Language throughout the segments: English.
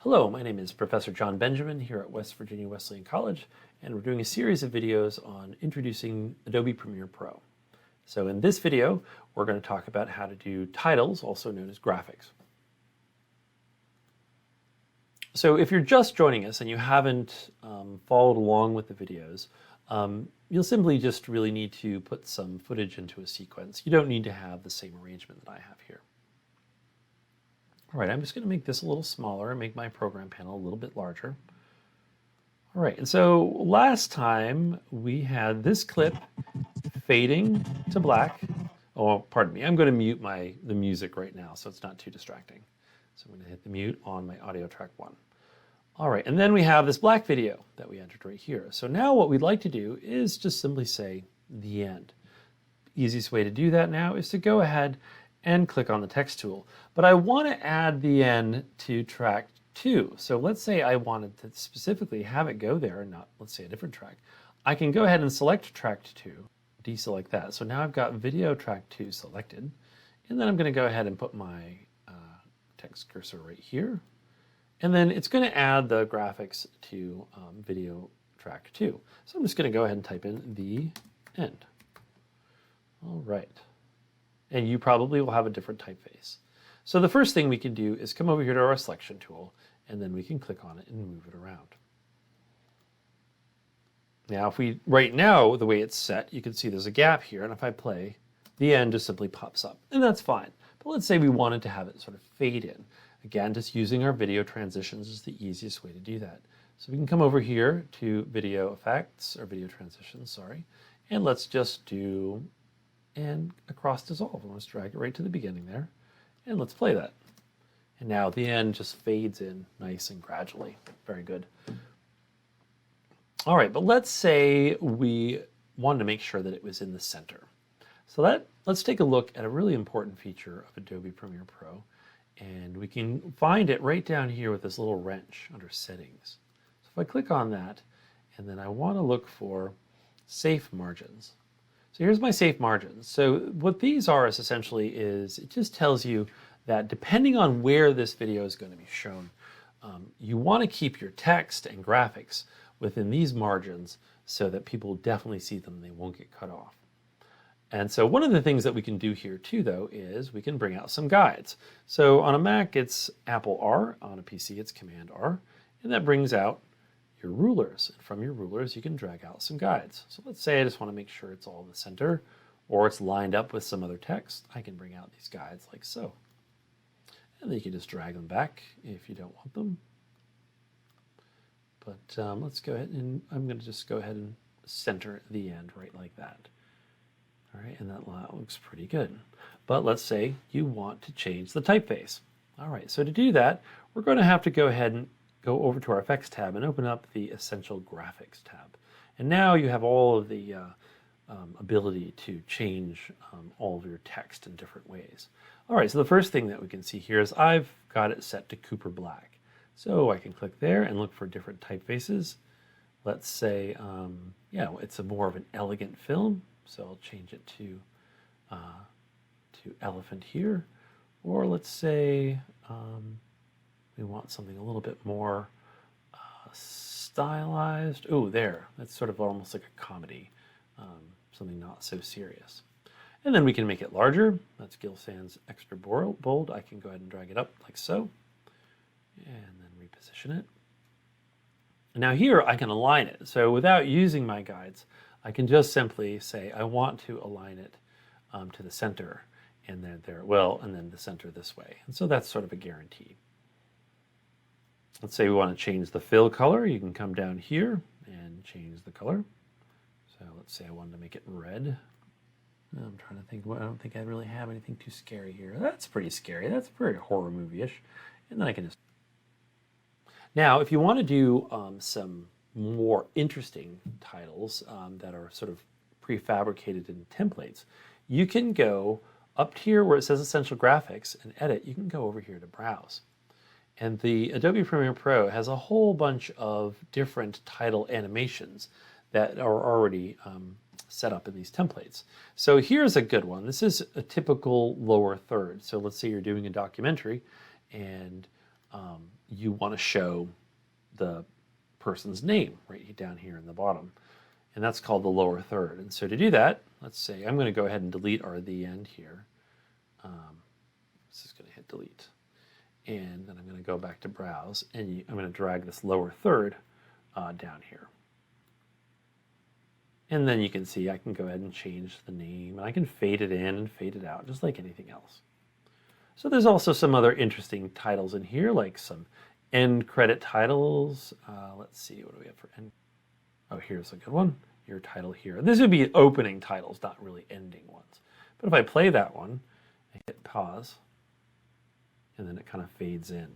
Hello, my name is Professor John Benjamin here at West Virginia Wesleyan College, and we're doing a series of videos on introducing Adobe Premiere Pro. So in this video, we're going to talk about how to do titles, also known as graphics. So if you're just joining us and you haven't followed along with the videos, you'll simply just really need to put some footage into a sequence. You don't need to have the same arrangement that I have here. All right, I'm just going to make this a little smaller and make my program panel a little bit larger. All right, and so last time we had this clip fading to black. Oh, pardon me, I'm going to mute the music right now so it's not too distracting. So I'm going to hit the mute on my audio track 1. All right, and then we have this black video that we entered right here. So now what we'd like to do is just simply say the end. The easiest way to do that now is to go ahead and click on the text tool. But I want to add the end to track 2. So let's say I wanted to specifically have it go there and not, let's say, a different track. I can go ahead and select track 2, deselect that. So now I've got video track 2 selected. And then I'm going to go ahead and put my text cursor right here. And then it's going to add the graphics to video track 2. So I'm just going to go ahead and type in the end. All right. And you probably will have a different typeface. So the first thing we can do is come over here to our selection tool, and then we can click on it and move it around. Now, right now, the way it's set, you can see there's a gap here, and if I play, the end just simply pops up, and that's fine. But let's say we wanted to have it sort of fade in. Again, just using our video transitions is the easiest way to do that. So we can come over here to video effects, or video transitions, sorry, and let's just do and across dissolve. Let's drag it right to the beginning there, and let's play that. And now the end just fades in nice and gradually. Very good. All right, but let's say we wanted to make sure that it was in the center. So let's take a look at a really important feature of Adobe Premiere Pro, and we can find it right down here with this little wrench under Settings. So if I click on that, and then I want to look for Safe Margins. So here's my safe margins. So what these are is essentially it just tells you that depending on where this video is going to be shown, you want to keep your text and graphics within these margins so that people definitely see them and they won't get cut off. And so one of the things that we can do here too, though, is we can bring out some guides. So on a Mac, it's Apple R. On a PC, it's Command R. And that brings out your rulers, and from your rulers you can drag out some guides. So let's say I just want to make sure it's all in the center or it's lined up with some other text. I can bring out these guides like so, and then you can just drag them back if you don't want them. But let's go ahead, and I'm going to just go ahead and center the end right like that. All right, and that looks pretty good. But let's say you want to change the typeface. All right, so to do that, we're going to have to go ahead and go over to our Effects tab and open up the Essential Graphics tab. And now you have all of the ability to change all of your text in different ways. All right, so the first thing that we can see here is I've got it set to Cooper Black. So I can click there and look for different typefaces. Let's say, it's more of an elegant film, so I'll change it to Elephant here. Or let's say, we want something a little bit more stylized. Oh, there. That's sort of almost like a comedy, something not so serious. And then we can make it larger. That's Gill Sans Extra Bold. I can go ahead and drag it up like so, and then reposition it. And now here I can align it. So without using my guides, I can just simply say I want to align it to the center, and then and then the center this way. And so that's sort of a guarantee. Let's say we want to change the fill color. You can come down here and change the color. So let's say I wanted to make it red. I'm trying to think. I don't think I really have anything too scary here. That's pretty scary. That's very horror movie-ish. And then I can just... Now, if you want to do some more interesting titles that are sort of prefabricated in templates, you can go up here where it says Essential Graphics and Edit. You can go over here to Browse. And the Adobe Premiere Pro has a whole bunch of different title animations that are already set up in these templates. So here's a good one. This is a typical lower third. So let's say you're doing a documentary and you want to show the person's name right down here in the bottom. And that's called the lower third. And so to do that, let's say I'm going to go ahead and delete the end here. This is going to hit delete. And then I'm going to go back to browse, and I'm going to drag this lower third down here. And then you can see I can go ahead and change the name, and I can fade it in and fade it out, just like anything else. So there's also some other interesting titles in here, like some end credit titles. Let's see, what do we have for end? Oh, here's a good one. Your title here. This would be opening titles, not really ending ones. But if I play that one, I hit pause, and then it kind of fades in.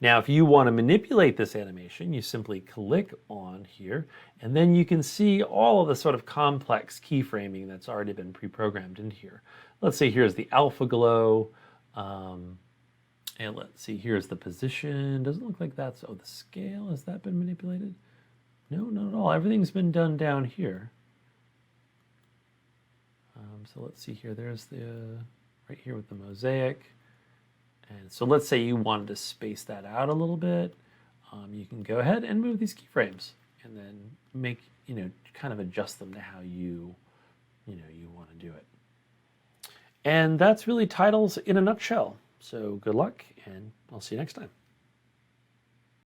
Now, if you want to manipulate this animation, you simply click on here, and then you can see all of the sort of complex keyframing that's already been pre-programmed in here. Let's say here's the alpha glow, and let's see, here's the position. Doesn't look like that's, oh, the scale, has that been manipulated? No, not at all. Everything's been done down here. So let's see here, there's the, right here with the mosaic. And so let's say you wanted to space that out a little bit. You can go ahead and move these keyframes and then make, kind of adjust them to how you want to do it. And that's really titles in a nutshell. So good luck, and I'll see you next time.